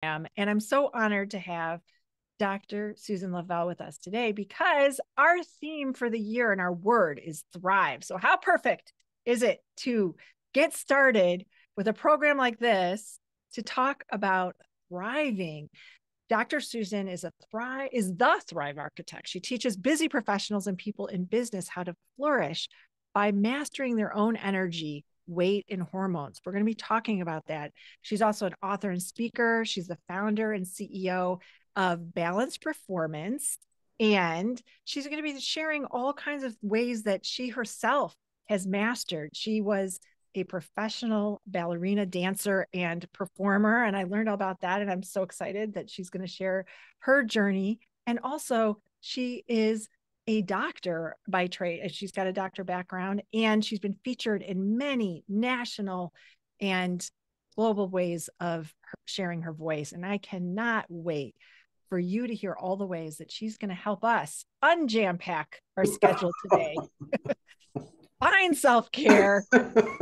And I'm so honored to have Dr. Susan Lovelle with us today because our theme for the year and our word is thrive. So, how perfect is it to get started with a program like this to talk about thriving? Dr. Susan is the Thrive architect. She teaches busy professionals and people in business how to flourish by mastering their own energy, weight, and hormones. We're going to be talking about that. She's also an author and speaker. She's the founder and CEO of Balanced Performance. And she's going to be sharing all kinds of ways that she herself has mastered. She was a professional ballerina, dancer, and performer. And I learned all about that. And I'm so excited that she's going to share her journey. And also, she is a doctor by trade. She's got a doctor background, and she's been featured in many national and global ways of sharing her voice. And I cannot wait for you to hear all the ways that she's going to help us unjam pack our schedule today, find self-care,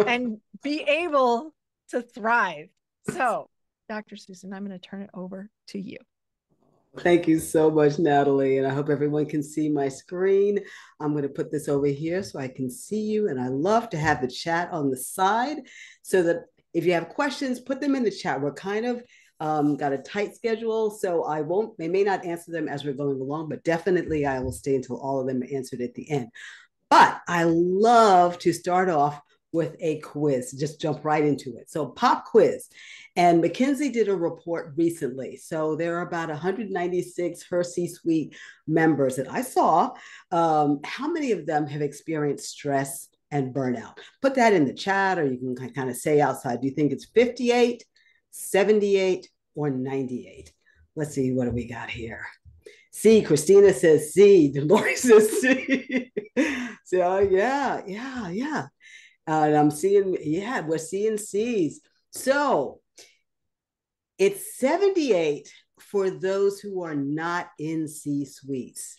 and be able to thrive. So, Dr. Susan, I'm going to turn it over to you. Thank you so much, Natalie. And I hope everyone can see my screen. I'm going to put this over here so I can see you. And I love to have the chat on the side so that if you have questions, put them in the chat. We're kind of got a tight schedule, so I may not answer them as we're going along, but definitely I will stay until all of them are answered at the end. But I love to start off with a quiz, just jump right into it. So, pop quiz. And McKinsey did a report recently. So, there are about 196 HerCsuite members that I saw. How many of them have experienced stress and burnout? Put that in the chat, or you can kind of say outside. Do you think it's 58, 78, or 98? Let's see, what do we got here? C. Christina says C. Lori says C. So yeah. And I'm seeing, yeah, we're seeing C's. So it's 78 for those who are not in C suites,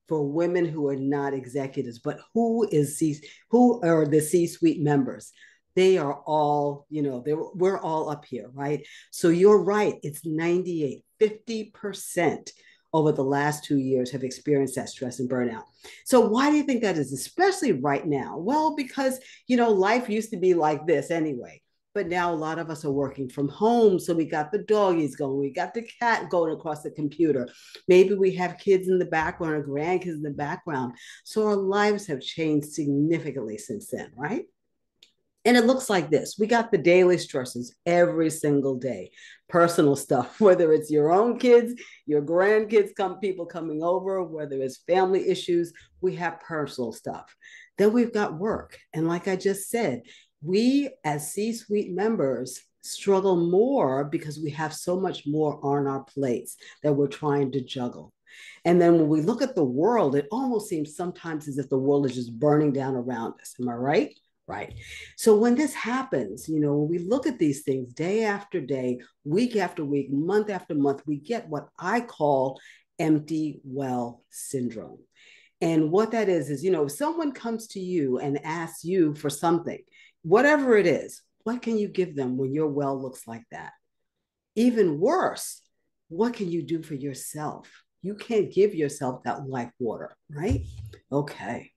for women who are not executives, but who are the C suite members? They are all, we're all up here, right? So you're right. It's 98, 50% over the last 2 years have experienced that stress and burnout. So why do you think that is, especially right now? Well, because, life used to be like this anyway. But now a lot of us are working from home. So we got the doggies going, we got the cat going across the computer. Maybe we have kids in the background or grandkids in the background. So our lives have changed significantly since then, right? And it looks like this. We got the daily stresses every single day. Personal stuff, whether it's your own kids, your grandkids, people coming over, whether it's family issues, we have personal stuff. Then we've got work. And like I just said, we as C-suite members struggle more because we have so much more on our plates that we're trying to juggle. And then when we look at the world, it almost seems sometimes as if the world is just burning down around us. Am I right? Right. So when this happens, when we look at these things day after day, week after week, month after month, we get what I call empty well syndrome. And what that is, if someone comes to you and asks you for something, whatever it is, what can you give them when your well looks like that? Even worse, what can you do for yourself? You can't give yourself that life water, right? Okay.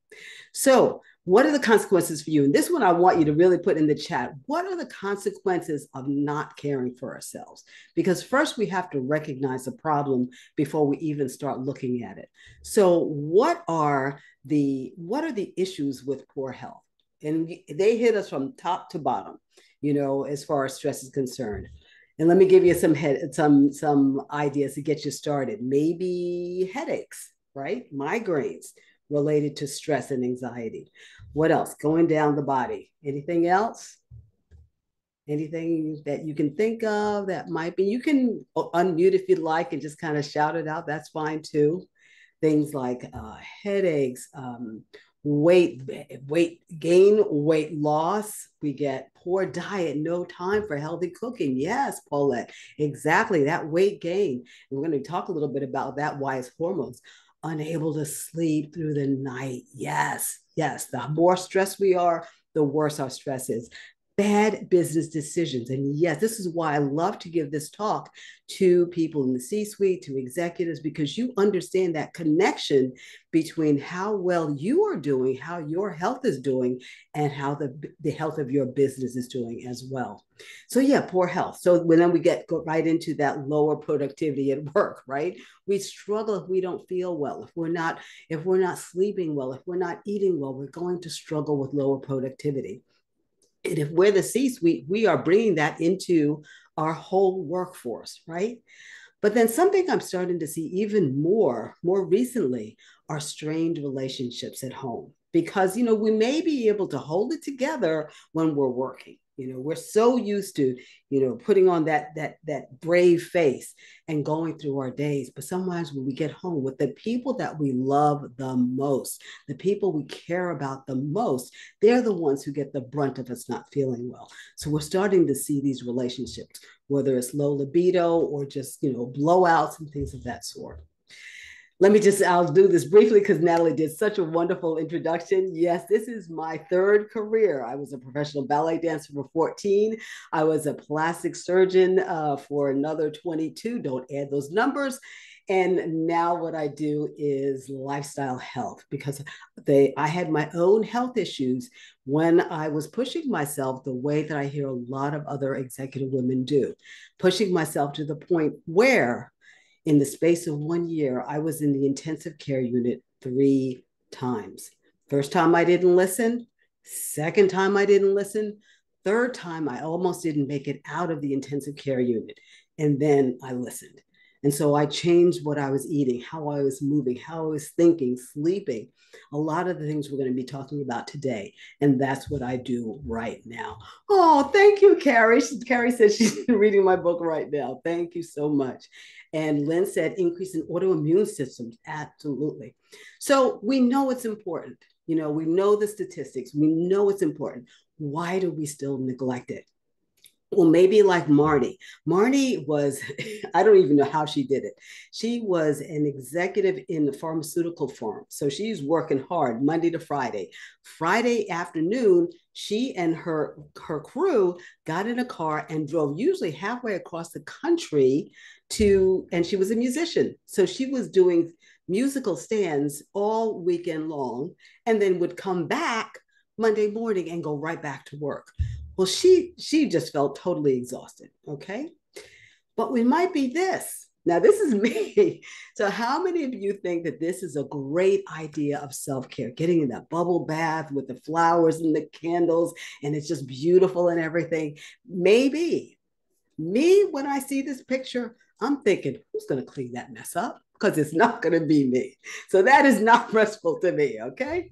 So, what are the consequences for you? And this one I want you to really put in the chat. What are the consequences of not caring for ourselves? Because first we have to recognize the problem before we even start looking at it. So, what are the issues with poor health? And they hit us from top to bottom, as far as stress is concerned. And let me give you some ideas to get you started. Maybe headaches, right? Migraines related to stress and anxiety. What else? Going down the body. Anything else? Anything that you can think of that might be? You can unmute if you'd like and just kind of shout it out. That's fine too. Things like headaches, weight gain, weight loss. We get poor diet, no time for healthy cooking. Yes, Paulette, exactly. That weight gain. And we're going to talk a little bit about that, why it's hormones. Unable to sleep through the night. Yes. The more stressed we are, the worse our stress is. bad business decisions. And yes, this is why I love to give this talk to people in the C-suite, to executives, because you understand that connection between how well you are doing, how your health is doing, and how the health of your business is doing as well. So yeah, poor health. So when then we go right into that lower productivity at work, right? We struggle if we don't feel well, if we're not sleeping well, if we're not eating well, we're going to struggle with lower productivity. And if we're the C-suite, we are bringing that into our whole workforce, right? But then something I'm starting to see even more recently are strained relationships at home. Because, we may be able to hold it together when we're working. We're so used to, putting on that brave face and going through our days. But sometimes when we get home with the people that we love the most, the people we care about the most, they're the ones who get the brunt of us not feeling well. So we're starting to see these relationships, whether it's low libido or just, blowouts and things of that sort. I'll do this briefly because Natalie did such a wonderful introduction. Yes, this is my third career. I was a professional ballet dancer for 14. I was a plastic surgeon for another 22. Don't add those numbers. And now what I do is lifestyle health because I had my own health issues when I was pushing myself the way that I hear a lot of other executive women do, pushing myself to the point where in the space of 1 year, I was in the intensive care unit 3 times. First time I didn't listen. Second time I didn't listen. Third time I almost didn't make it out of the intensive care unit. And then I listened. And so I changed what I was eating, how I was moving, how I was thinking, sleeping, a lot of the things we're going to be talking about today. And that's what I do right now. Oh, thank you, Carrie. Carrie said she's reading my book right now. Thank you so much. And Lynn said increase in autoimmune systems. Absolutely. So we know it's important. We know the statistics. We know it's important. Why do we still neglect it? Well, maybe like Marnie. Marnie was, I don't even know how she did it. She was an executive in the pharmaceutical firm. So she's working hard Monday to Friday. Friday afternoon, she and her crew got in a car and drove usually halfway across the country and she was a musician. So she was doing musical stands all weekend long and then would come back Monday morning and go right back to work. Well, she just felt totally exhausted, okay? But we might be this. Now, this is me. So how many of you think that this is a great idea of self-care, getting in that bubble bath with the flowers and the candles, and it's just beautiful and everything? Maybe. Me, when I see this picture, I'm thinking, who's going to clean that mess up? Because it's not going to be me. So that is not restful to me, okay?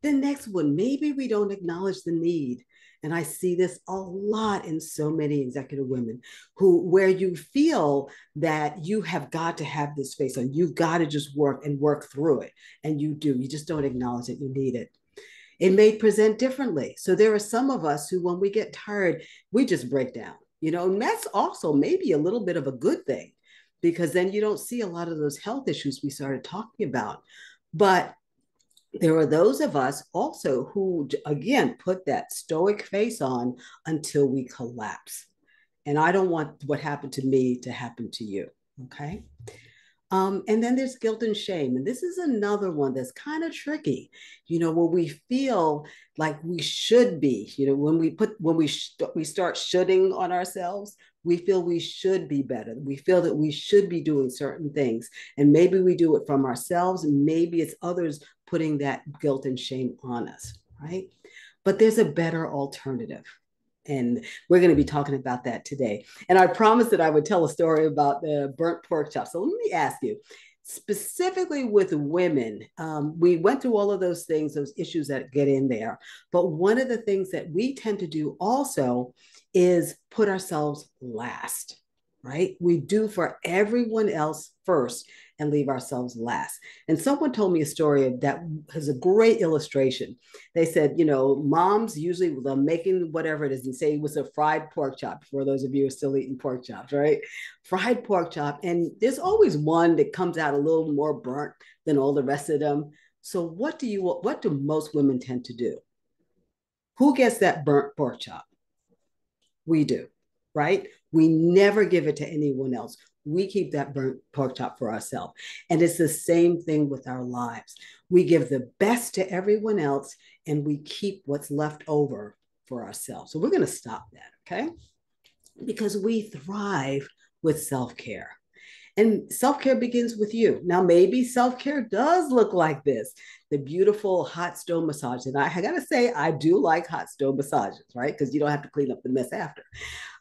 The next one, maybe we don't acknowledge the need. And I see this a lot in so many executive women where you feel that you have got to have this face on. You've got to just work through it. And you do. You just don't acknowledge that you need it. It may present differently. So there are some of us who, when we get tired, we just break down, and that's also maybe a little bit of a good thing because then you don't see a lot of those health issues we started talking about. But there are those of us also who, again, put that stoic face on until we collapse. And I don't want what happened to me to happen to you, okay? And then there's guilt and shame. And this is another one that's kind of tricky, where we feel like we should be, when we start shoulding on ourselves, we feel we should be better. We feel that we should be doing certain things. And maybe we do it from ourselves, and maybe it's others putting that guilt and shame on us, right? But there's a better alternative. And we're going to be talking about that today. And I promised that I would tell a story about the burnt pork chop. So let me ask you, specifically with women, we went through all of those things, those issues that get in there. But one of the things that we tend to do also is put ourselves last, right? We do for everyone else first and leave ourselves last. And someone told me a story that has a great illustration. They said, moms usually they're making whatever it is and say it was a fried pork chop for those of you who are still eating pork chops, right? Fried pork chop. And there's always one that comes out a little more burnt than all the rest of them. So what do most women tend to do? Who gets that burnt pork chop? We do, right? We never give it to anyone else. We keep that burnt pork chop for ourselves. And it's the same thing with our lives. We give the best to everyone else and we keep what's left over for ourselves. So we're going to stop that, okay? Because we thrive with self-care. And self-care begins with you. Now, maybe self-care does look like this, the beautiful hot stone massage. And I gotta say, I do like hot stone massages, right? Because you don't have to clean up the mess after.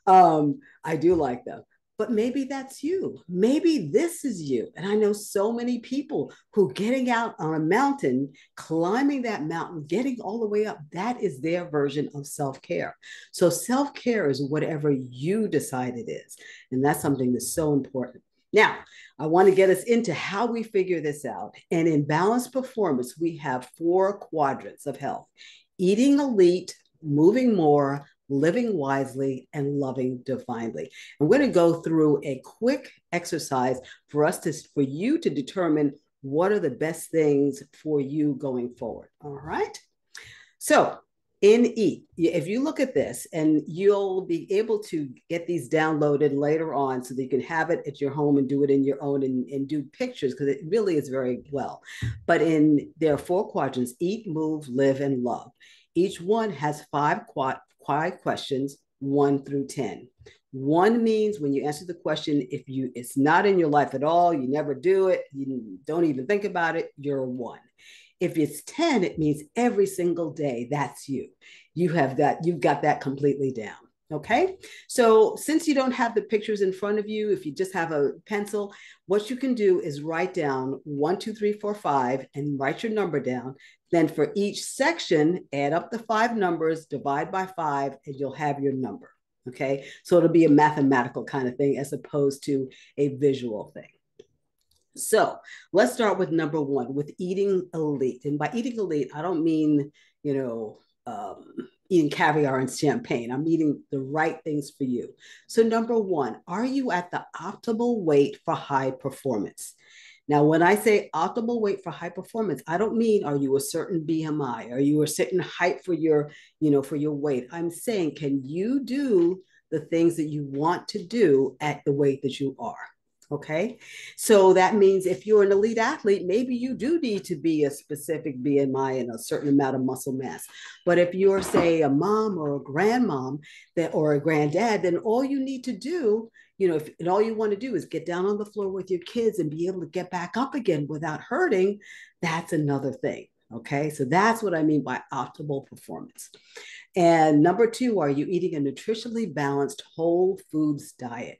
I do like them. But maybe that's you. Maybe this is you. And I know so many people who getting out on a mountain, climbing that mountain, getting all the way up, that is their version of self-care. So self-care is whatever you decide it is. And that's something that's so important. Now, I want to get us into how we figure this out. And in balanced performance, we have 4 quadrants of health: eating elite, moving more, living wisely, and loving divinely. I'm going to go through a quick exercise for you to determine what are the best things for you going forward. All right. So in eat, if you look at this, and you'll be able to get these downloaded later on so that you can have it at your home and do it in your own and do pictures, because it really is very well. But there are 4 quadrants: eat, move, live, and love. Each one has 5 questions, 1 through 10. 1 means when you answer the question, if it's not in your life at all, you never do it, you don't even think about it, you're a 1. If it's 10, it means every single day, that's you. You've got that completely down. Okay. So since you don't have the pictures in front of you, if you just have a pencil, what you can do is write down 1, 2, 3, 4, 5 and write your number down. Then for each section, add up the 5 numbers, divide by 5, and you'll have your number. Okay. So it'll be a mathematical kind of thing as opposed to a visual thing. So let's start with number 1, with eating elite. And by eating elite, I don't mean, eating caviar and champagne. I'm eating the right things for you. So number 1, are you at the optimal weight for high performance? Now, when I say optimal weight for high performance, I don't mean are you a certain BMI? Are you a certain height for your weight? I'm saying, can you do the things that you want to do at the weight that you are? Okay. So that means if you're an elite athlete, maybe you do need to be a specific BMI and a certain amount of muscle mass. But if you're, say, a mom or a grandmom or a granddad, then all you need to do, and all you want to do is get down on the floor with your kids and be able to get back up again without hurting, that's another thing. Okay. So that's what I mean by optimal performance. And number 2, are you eating a nutritionally balanced whole foods diet?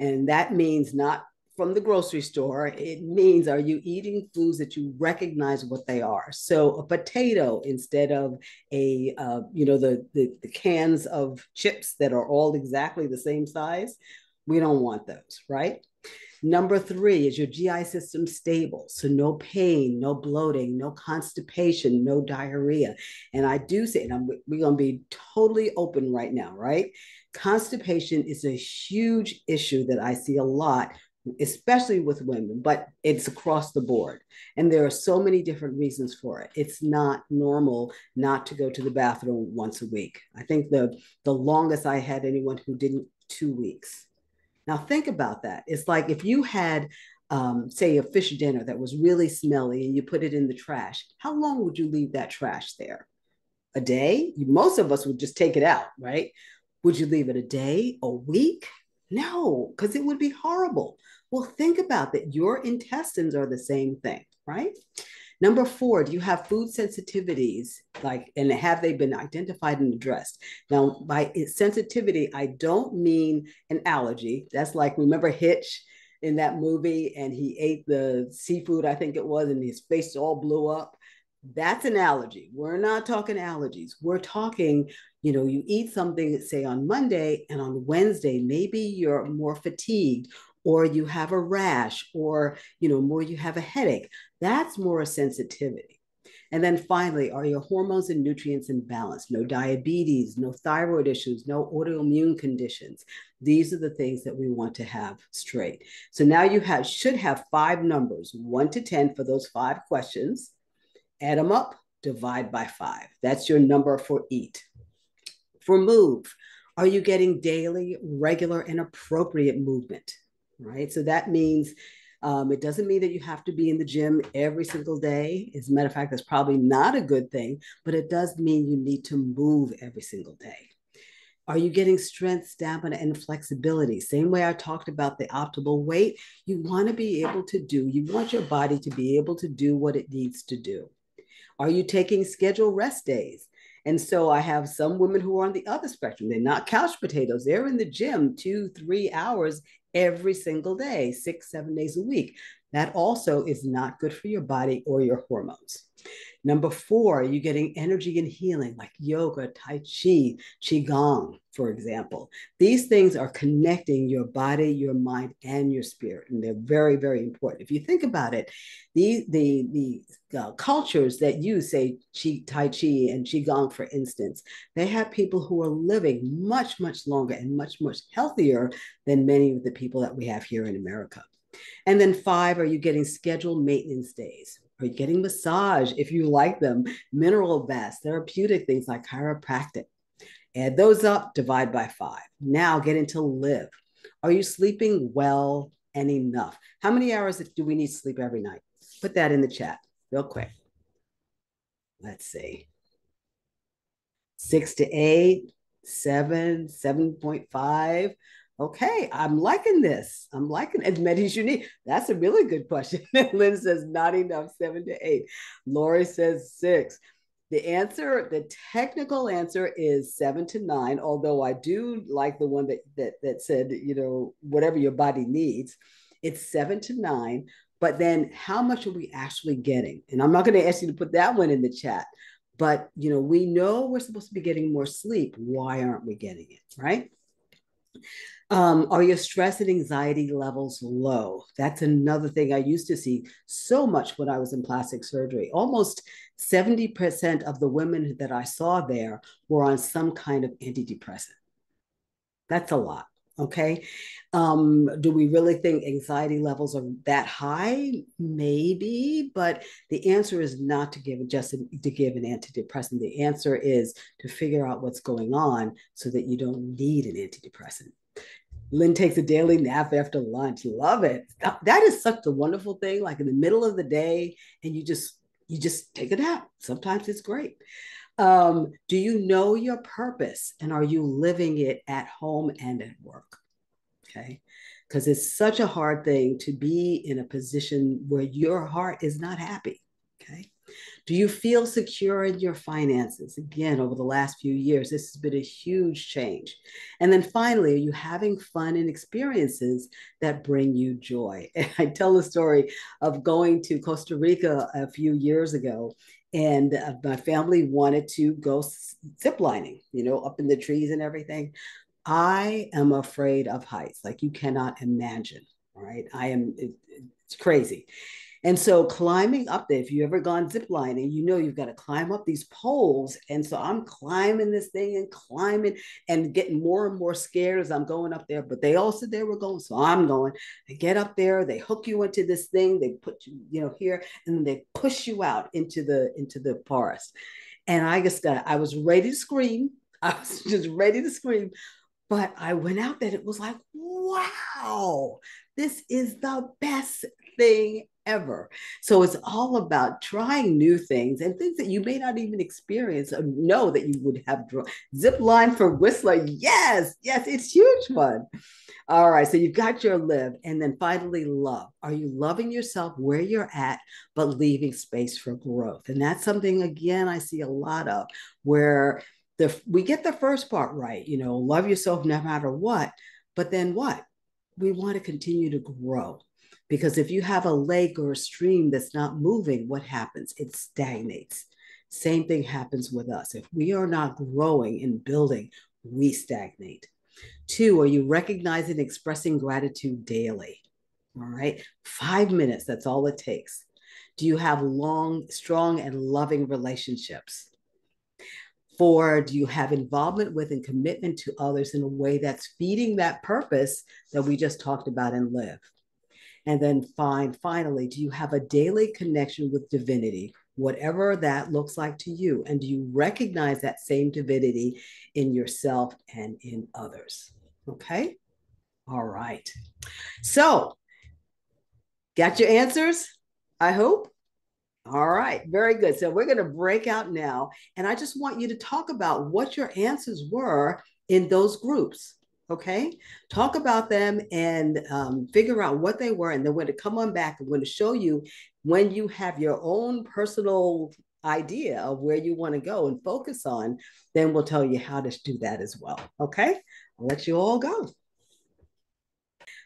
And that means not from the grocery store. It means, are you eating foods that you recognize what they are? So a potato instead of the cans of chips that are all exactly the same size. We don't want those, right? Number 3, is your GI system stable? So no pain, no bloating, no constipation, no diarrhea. And I do say, and we're going to be totally open right now, right? Constipation is a huge issue that I see a lot, especially with women, but it's across the board. And there are so many different reasons for it. It's not normal not to go to the bathroom once a week. I think the longest I had anyone who didn't, 2 weeks. Now think about that. It's like if you had, say, a fish dinner that was really smelly and you put it in the trash, how long would you leave that trash there? A day? Most of us would just take it out, right? Would you leave it a day, a week? No, because it would be horrible. Well, think about that. Your intestines are the same thing, right? Number 4, do you have food sensitivities? And have they been identified and addressed? Now, by sensitivity, I don't mean an allergy. That's like, remember Hitch in that movie, and he ate the seafood, I think it was, and his face all blew up. That's an allergy. We're not talking allergies. We're talking, you eat something, say on Monday, and on Wednesday, maybe you're more fatigued, or you have a rash, or, more you have a headache. That's more a sensitivity. And then finally, are your hormones and nutrients in balance? No diabetes, no thyroid issues, no autoimmune conditions. These are the things that we want to have straight. So now you should have 5 numbers, 1 to 10 for those 5 questions. Add them up, divide by 5. That's your number for eat. For move, Are you getting daily, regular, and appropriate movement? Right. So that means it doesn't mean that you have to be in the gym every single day. As a matter of fact, that's probably not a good thing, but it does mean you need to move every single day. Are you getting strength, stamina, and flexibility? Same way I talked about the optimal weight, you want to be able to do, you want your body to be able to do what it needs to do. Are you taking scheduled rest days? And so I have some women who are on the other spectrum. They're not couch potatoes. They're in the gym 2, 3 hours every single day, 6, 7 days a week. That also is not good for your body or your hormones. Number 4, you're getting energy and healing like yoga, Tai Chi, Qigong, for example. These things are connecting your body, your mind, and your spirit. And they're very, very important. If you think about it, the cultures that use, say, Tai Chi and Qigong, for instance, they have people who are living much, much longer and much, much healthier than many of the people that we have here in America. And then 5, are you getting scheduled maintenance days? Are you getting massage if you like them? Mineral baths, therapeutic things like chiropractic. Add those up, divide by 5. Now get into live. Are you sleeping well and enough? How many hours do we need to sleep every night? Put that in the chat real quick. Let's see. 6 to 8, 7, 7.5. Okay, I'm liking this. I'm liking as many as you need. That's a really good question. Lynn says not enough, 7 to 8. Lori says 6. The answer, the technical answer is 7 to 9, although I do like the one that said, whatever your body needs. It's 7 to 9, but then how much are we actually getting? And I'm not going to ask you to put that one in the chat, but we know we're supposed to be getting more sleep. Why aren't we getting it, right? Are your stress and anxiety levels low? That's another thing I used to see so much when I was in plastic surgery. Almost 70% of the women that I saw there were on some kind of antidepressant. That's a lot. Okay. Do we really think anxiety levels are that high? Maybe, but the answer is not to give to give an antidepressant. The answer is to figure out what's going on so that you don't need an antidepressant. Lynn takes a daily nap after lunch. Love it. That is such a wonderful thing. Like in the middle of the day, and you just take a nap. Sometimes it's great. Do you know your purpose, and are you living it at home and at work? Okay, because it's such a hard thing to be in a position where your heart is not happy. Okay. Do you feel secure in your finances? Again, over the last few years, this has been a huge change. And then finally, are you having fun and experiences that bring you joy? And I tell the story of going to Costa Rica a few years ago, and my family wanted to go ziplining, up in the trees and everything. I am afraid of heights, like you cannot imagine. All right. It's crazy. And so climbing up there, if you've ever gone ziplining, you've got to climb up these poles. And so I'm climbing this thing and climbing and getting more and more scared as I'm going up there. But they all said they were going. So I'm going. I get up there, they hook you into this thing, they put you, here, and then they push you out into the forest. And I was ready to scream. I was just ready to scream. But I went out there, it was like, wow, this is the best thing ever. So it's all about trying new things and things that you may not even experience or know that you would have. Zip line for Whistler. Yes, it's huge fun. All right, so you've got your live. And then finally, love. Are you loving yourself where you're at, but leaving space for growth? And that's something, again, I see a lot of where we get the first part right, love yourself no matter what, but then what? We want to continue to grow, because if you have a lake or a stream that's not moving, what happens? It stagnates. Same thing happens with us. If we are not growing and building, we stagnate. 2, are you recognizing and expressing gratitude daily? All right, 5 minutes, that's all it takes. Do you have long, strong, and loving relationships? 4, do you have involvement with and commitment to others in a way that's feeding that purpose that we just talked about and live? And then finally, do you have a daily connection with divinity? whatever that looks like to you. And do you recognize that same divinity in yourself and in others? Okay. All right. So, got your answers? I hope. All right, very good. So we're going to break out now. And I just want you to talk about what your answers were in those groups. Okay. Talk about them and figure out what they were. And then when to come on back, I'm going to show you when you have your own personal idea of where you want to go and focus on, then we'll tell you how to do that as well. Okay. I'll let you all go.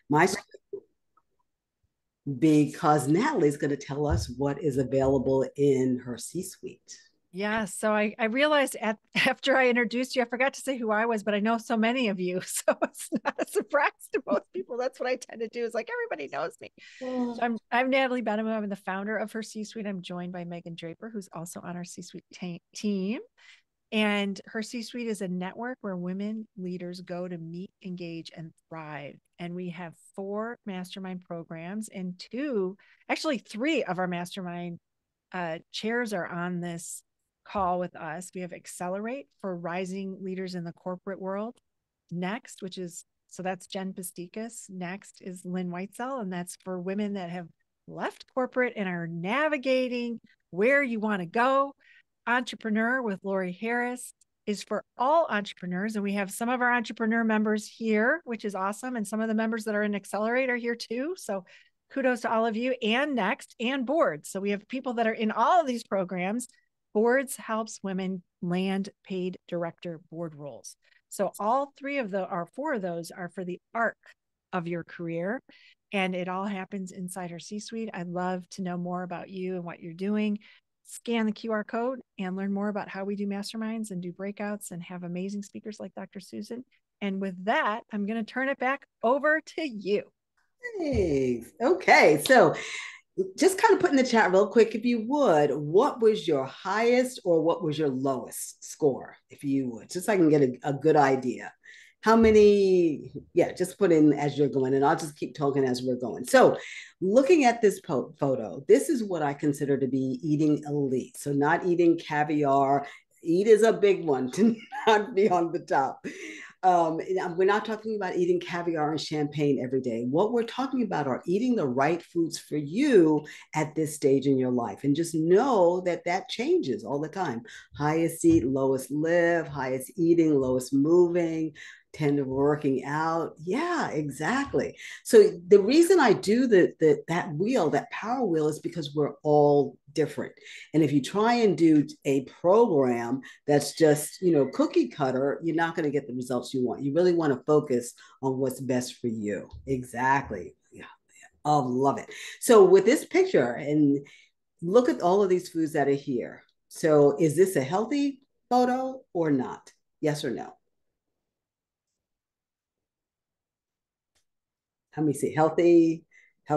My because Natalie's going to tell us what is available in her C-suite. Yeah, so I realized after I introduced you, I forgot to say who I was, but I know so many of you, so it's not a surprise to most people. That's what I tend to do. Is like everybody knows me. So I'm Natalie Benham. I'm the founder of Her C-Suite. I'm joined by Megan Draper, who's also on our C-Suite team. And Her C-Suite is a network where women leaders go to meet, engage, and thrive. And we have 4 mastermind programs and actually 3 of our mastermind chairs are on this call with us. We have Accelerate for rising leaders in the corporate world. Next, so that's Jen Pastikas. Next is Lynn Whitesell, and that's for women that have left corporate and are navigating where you want to go. Entrepreneur with Lori Harris is for all entrepreneurs. And we have some of our entrepreneur members here, which is awesome. And some of the members that are in Accelerate are here too. So kudos to all of you. And Next and Boards. So we have people that are in all of these programs. Boards helps women land paid director board roles. So all 4 of those are for the arc of your career. And it all happens inside our C-suite. I'd love to know more about you and what you're doing. Scan the QR code and learn more about how we do masterminds and do breakouts and have amazing speakers like Dr. Susan. And with that, I'm going to turn it back over to you. Thanks. Okay. So just kind of put in the chat real quick, if you would, what was your highest or what was your lowest score, if you would, just so I can get a good idea. How many, just put in as you're going, and I'll just keep talking as we're going. So looking at this photo, this is what I consider to be eating elite. So not eating caviar. Eat is a big one to not be on the top. We're not talking about eating caviar and champagne every day. What we're talking about are eating the right foods for you at this stage in your life. And just know that that changes all the time. Highest eat, lowest live, highest eating, lowest moving, tend to working out. Yeah, exactly. So the reason I do that wheel, that power wheel, is because we're all different. And if you try and do a program that's just, cookie cutter, you're not going to get the results you want. You really want to focus on what's best for you. Exactly. Yeah. I love it. So with this picture, and look at all of these foods that are here. So is this a healthy photo or not? Yes or no? Let me see. Healthy,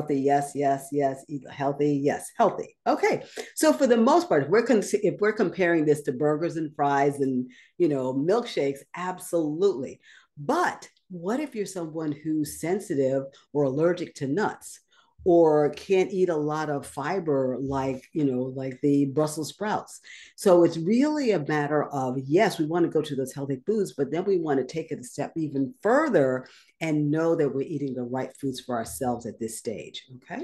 yes, yes, yes. Healthy, yes, healthy. Okay. So for the most part, if we're comparing this to burgers and fries and milkshakes, absolutely. But what if you're someone who's sensitive or allergic to nuts, or can't eat a lot of fiber like the Brussels sprouts? So it's really a matter of, yes, we want to go to those healthy foods, but then we want to take it a step even further and know that we're eating the right foods for ourselves at this stage. Okay.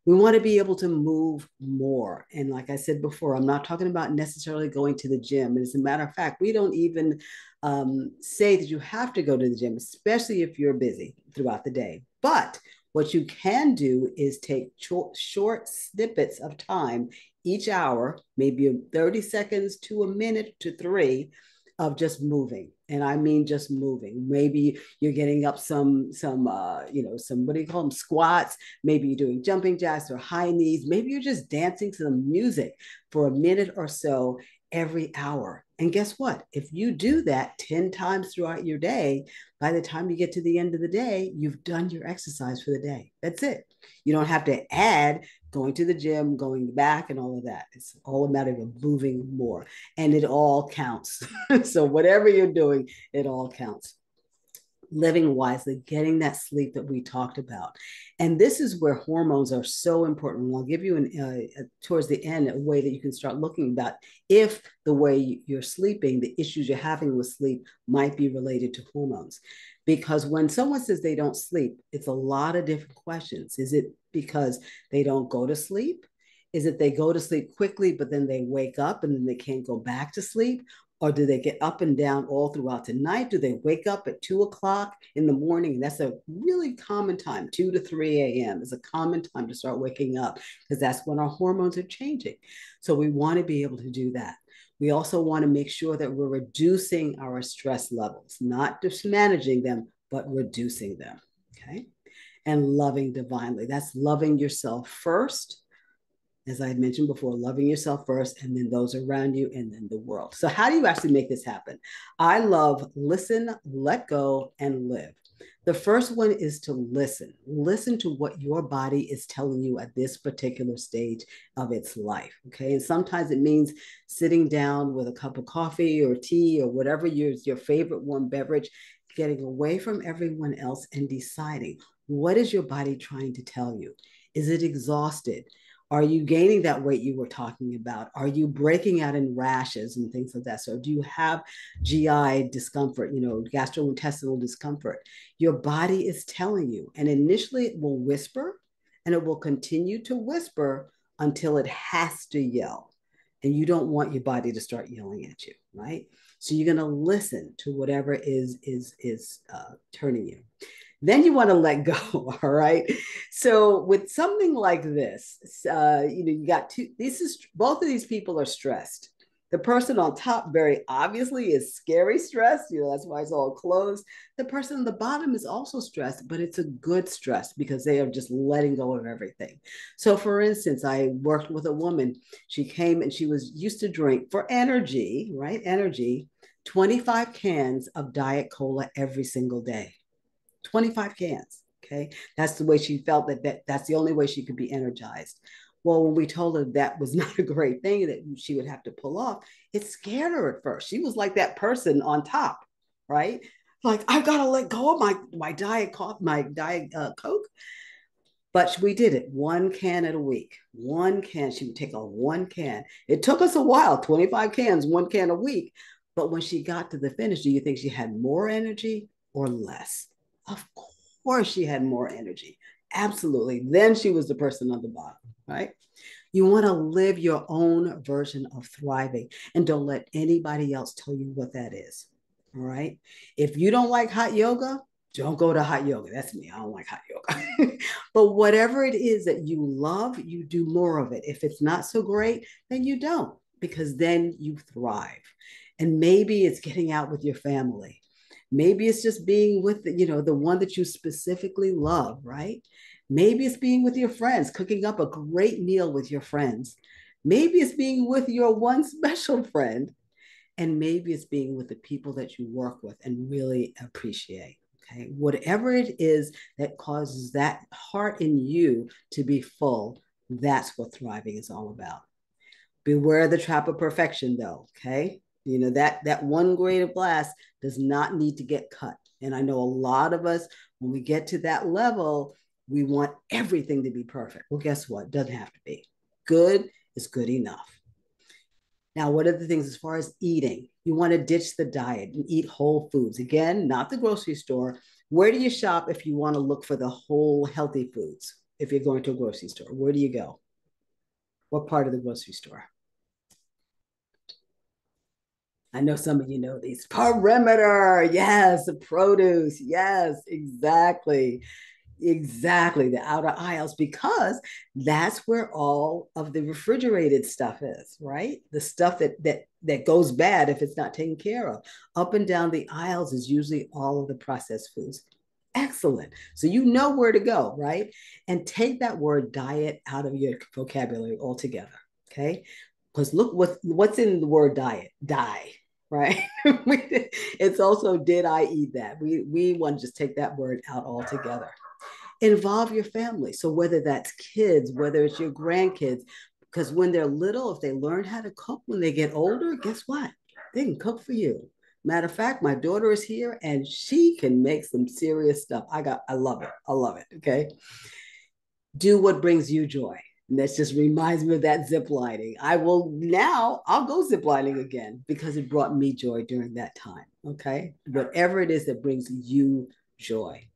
We want to be able to move more. And like I said before, I'm not talking about necessarily going to the gym. As a matter of fact, we don't even say that you have to go to the gym, especially if you're busy throughout the day. But what you can do is take short snippets of time each hour, maybe 30 seconds to a minute to 3, of just moving. And I mean just moving. Maybe you're getting up some what do you call them, squats. Maybe you're doing jumping jacks or high knees. Maybe you're just dancing to the music for a minute or so every hour. And guess what? If you do that 10 times throughout your day, by the time you get to the end of the day, you've done your exercise for the day. That's it. You don't have to add going to the gym, going back, and all of that. It's all a matter of moving more. And it all counts. So whatever you're doing, it all counts. living wisely, getting that sleep that we talked about. And this is where hormones are so important. And I'll give you towards the end a way that you can start looking about if the way you're sleeping, the issues you're having with sleep might be related to hormones. Because when someone says they don't sleep, it's a lot of different questions. Is it because they don't go to sleep? Is it they go to sleep quickly, but then they wake up and then they can't go back to sleep? Or do they get up and down all throughout the night? Do they wake up at 2 o'clock in the morning? That's a really common time. 2 to 3 a.m. is a common time to start waking up because that's when our hormones are changing. So we want to be able to do that. We also want to make sure that we're reducing our stress levels, not just managing them, but reducing them. Okay. And loving divinely. That's loving yourself first, as I had mentioned before, loving yourself first, and then those around you, and then the world. So how do you actually make this happen? I love listen, let go, and live. The first one is to listen. Listen to what your body is telling you at this particular stage of its life. Okay. And sometimes it means sitting down with a cup of coffee or tea or whatever your favorite warm beverage, getting away from everyone else and deciding what is your body trying to tell you? Is it exhausted? Are you gaining that weight you were talking about? Are you breaking out in rashes and things like that? So do you have GI discomfort, gastrointestinal discomfort? Your body is telling you, and initially it will whisper and it will continue to whisper until it has to yell. And you don't want your body to start yelling at you, right? So you're going to listen to whatever is turning you. Then you want to let go. All right. So with something like this, you got both of these people are stressed. The person on top very obviously is scary stressed. That's why it's all closed. The person on the bottom is also stressed, but it's a good stress because they are just letting go of everything. So for instance, I worked with a woman. She came and she was used to drink for energy, right? Energy, 25 cans of Diet Cola every single day. 25 cans. Okay. That's the way she felt that's the only way she could be energized. Well, when we told her that was not a great thing that she would have to pull off, it scared her at first. She was like that person on top, right? Like, I've got to let go of my diet Coke. But we did it 1 can a week. 1 can. She would take a 1 can. It took us a while, 25 cans, 1 can a week. But when she got to the finish, do you think she had more energy or less? Of course, she had more energy. Absolutely. Then she was the person on the bottom, right? You want to live your own version of thriving and don't let anybody else tell you what that is. All right. If you don't like hot yoga, don't go to hot yoga. That's me. I don't like hot yoga. But whatever it is that you love, you do more of it. If it's not so great, then you don't, because then you thrive. And maybe it's getting out with your family. Maybe it's just being with the one that you specifically love, right? Maybe it's being with your friends, cooking up a great meal with your friends. Maybe it's being with your one special friend. And maybe it's being with the people that you work with and really appreciate. Okay. Whatever it is that causes that heart in you to be full, that's what thriving is all about. Beware the trap of perfection, though. Okay. That one grade of glass does not need to get cut. And I know a lot of us, when we get to that level, we want everything to be perfect. Well, guess what? It doesn't have to be. Good is good enough. Now, what are the things as far as eating? You want to ditch the diet and eat whole foods. Again, not the grocery store. Where do you shop if you want to look for the whole healthy foods? If you're going to a grocery store, where do you go? What part of the grocery store? I know some of you know these. Perimeter. Yes. The produce. Yes, exactly. Exactly. The outer aisles, because that's where all of the refrigerated stuff is, right? The stuff that goes bad if it's not taken care of. Up and down the aisles is usually all of the processed foods. Excellent. So you know where to go, right? And take that word diet out of your vocabulary altogether. Okay. Because look what's in the word diet. Die, right? It's also, did I eat that? We want to just take that word out altogether. Involve your family. So whether that's kids, whether it's your grandkids, because when they're little, if they learn how to cook when they get older, guess what? They can cook for you. Matter of fact, my daughter is here and she can make some serious stuff. I love it. I love it. Okay. Do what brings you joy. And that just reminds me of that zip lining. I'll go zip lining again because it brought me joy during that time. Okay. Whatever it is that brings you joy.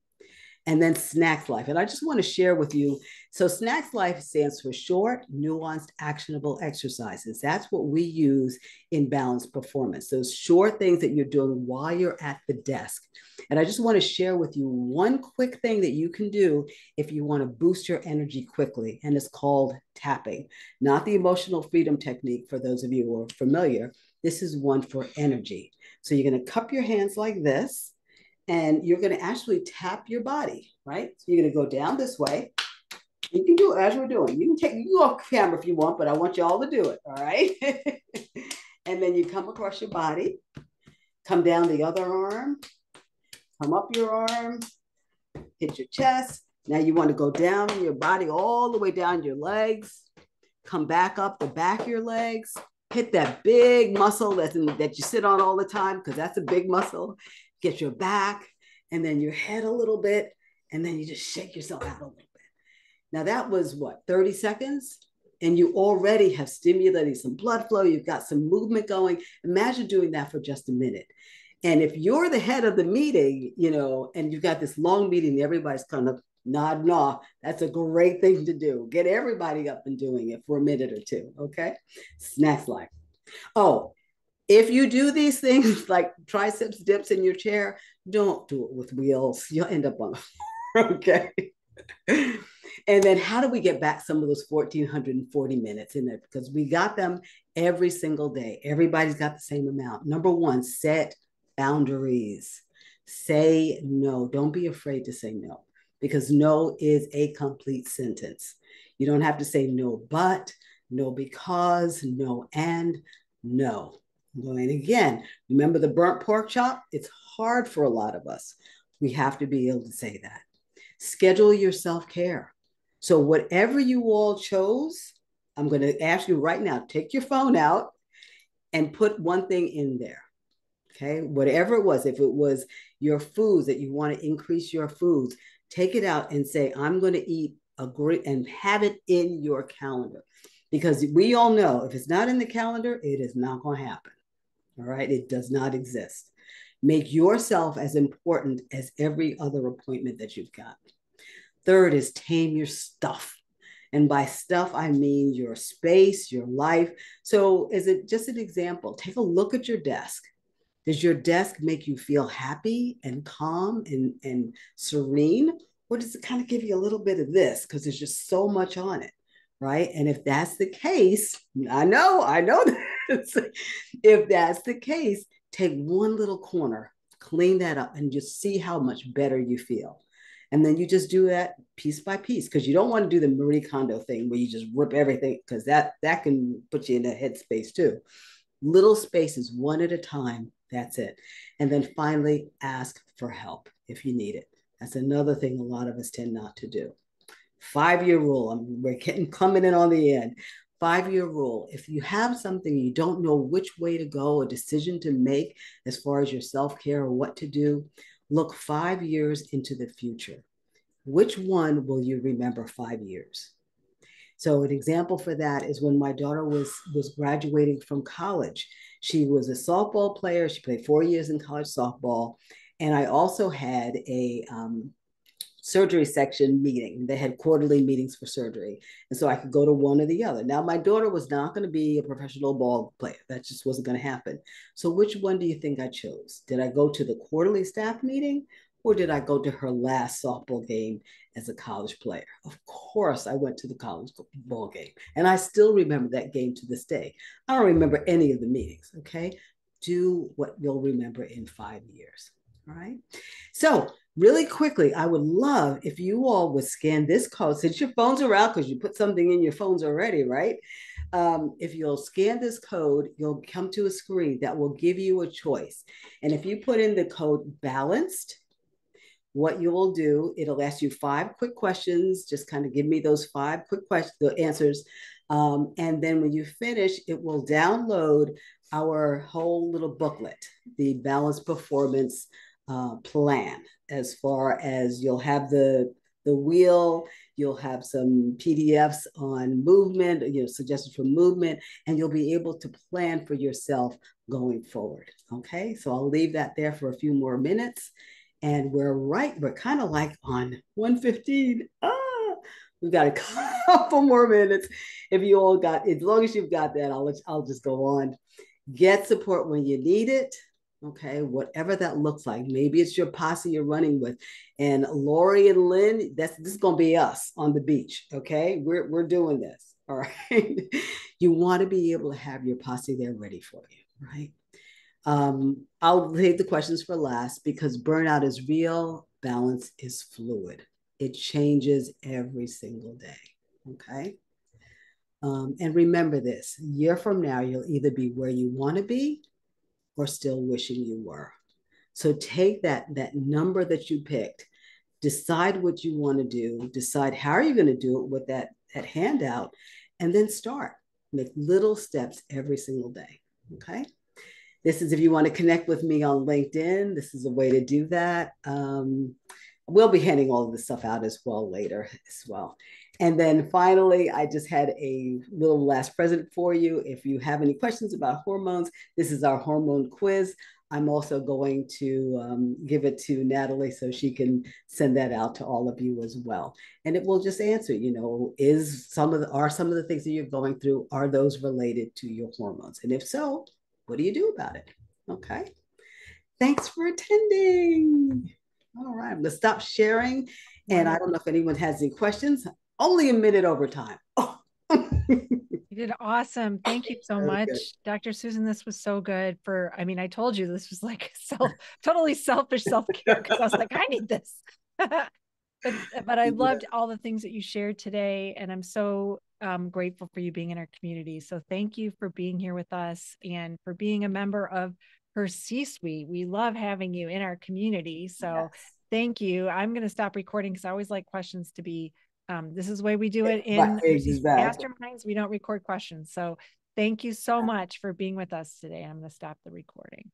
And then Snacks Life. And I just want to share with you. So, Snacks Life stands for short, nuanced, actionable exercises. That's what we use in balanced performance. Those short things that you're doing while you're at the desk. And I just want to share with you one quick thing that you can do if you want to boost your energy quickly. And it's called tapping, not the emotional freedom technique for those of you who are familiar. This is one for energy. So, you're going to cup your hands like this. And you're going to actually tap your body, right? So you're going to go down this way. You can do it as we're doing. You can go off camera if you want, but I want you all to do it, all right? And then you come across your body, come down the other arm, come up your arm, hit your chest. Now you want to go down your body all the way down your legs, come back up the back of your legs, hit that big muscle that you sit on all the time, because that's a big muscle. Get your back and then your head a little bit, and then you just shake yourself out a little bit. Now that was what, 30 seconds? And you already have stimulated some blood flow. You've got some movement going. Imagine doing that for just a minute. And if you're the head of the meeting, and you've got this long meeting, everybody's kind of nodding off. That's a great thing to do. Get everybody up and doing it for a minute or two. Okay. Snacks Life. Oh, if you do these things like triceps dips in your chair, don't do it with wheels. You'll end up on the floor, okay? And then how do we get back some of those 1,440 minutes in there? Because we got them every single day. Everybody's got the same amount. Number one, set boundaries. Say no. Don't be afraid to say no, because no is a complete sentence. You don't have to say no, but, no, because, no, and, no. And again, remember the burnt pork chop? It's hard for a lot of us. We have to be able to say that. Schedule your self-care. So whatever you all chose, I'm going to ask you right now, take your phone out and put one thing in there. Okay. Whatever it was, if it was your foods that you want to increase your foods, take it out and say, I'm going to eat and have it in your calendar. Because we all know if it's not in the calendar, it is not going to happen. All right. It does not exist. Make yourself as important as every other appointment that you've got. Third is tame your stuff. And by stuff, I mean your space, your life. So is it just an example? Take a look at your desk. Does your desk make you feel happy and calm and serene? Or does it kind of give you a little bit of this because there's just so much on it? Right. And if that's the case, I know that if that's the case, take one little corner, clean that up, and just see how much better you feel. And then you just do that piece by piece, because you don't want to do the Marie Kondo thing where you just rip everything, because that can put you in a headspace too. Little spaces, one at a time. That's it. And then finally, ask for help if you need it. That's another thing a lot of us tend not to do. 5-year rule. We're coming in on the end. 5-year rule. If you have something you don't know which way to go, a decision to make as far as your self-care or what to do, look 5 years into the future. Which one will you remember 5 years? So an example for that is when my daughter was graduating from college. She was a softball player. She played 4 years in college softball. And I also had a surgery section meeting. They had quarterly meetings for surgery. And so I could go to one or the other. Now, my daughter was not going to be a professional ball player. That just wasn't going to happen. So which one do you think I chose? Did I go to the quarterly staff meeting, or did I go to her last softball game as a college player? Of course, I went to the college ball game. And I still remember that game to this day. I don't remember any of the meetings, okay? Do what you'll remember in 5 years, all right? So really quickly, I would love if you all would scan this code, since your phones are out, because you put something in your phones already, right? If you'll scan this code, you'll come to a screen that will give you a choice. And if you put in the code balanced, what you will do, it'll ask you 5 quick questions. Just kind of give me those 5 quick questions, the answers. And then when you finish, it will download our whole little booklet, the balanced performance plan, as far as you'll have the wheel, you'll have some PDFs on movement, suggestions for movement, and you'll be able to plan for yourself going forward. Okay, so I'll leave that there for a few more minutes. And we're kind of like on 1:15. We've got a couple more minutes. If you all got, as long as you've got that, I'll just go on. Get support when you need it. Okay, whatever that looks like. Maybe it's your posse you're running with. And Lori and Lynn, this is gonna be us on the beach. Okay, we're doing this. All right. You want to be able to have your posse there ready for you, right? I'll save the questions for last because burnout is real, balance is fluid. It changes every single day. Okay. And remember this, a year from now, you'll either be where you want to be or still wishing you were. So take that number that you picked, decide what you want to do, decide how are you going to do it with that handout, and then start. Make little steps every single day. Okay. This is if you want to connect with me on LinkedIn, this is a way to do that. We'll be handing all of this stuff out as well later as well. And then finally, I just had a little last present for you. If you have any questions about hormones, this is our hormone quiz. I'm also going to give it to Natalie so she can send that out to all of you as well. And it will just answer, are some of the things that you're going through, are those related to your hormones? And if so, what do you do about it? Okay. Thanks for attending. All right, I'm gonna stop sharing. And I don't know if anyone has any questions. Only a minute over time. Oh. You did awesome. Thank you so much, good. Dr. Susan. This was so good I told you this was like totally selfish self-care because I was like, I need this. but I loved all the things that you shared today. And I'm so grateful for you being in our community. So thank you for being here with us and for being a member of HerCsuite. We love having you in our community. So thank you. I'm going to stop recording because I always like questions to be this is the way we do it in masterminds. We don't record questions. So thank you so much for being with us today. I'm going to stop the recording.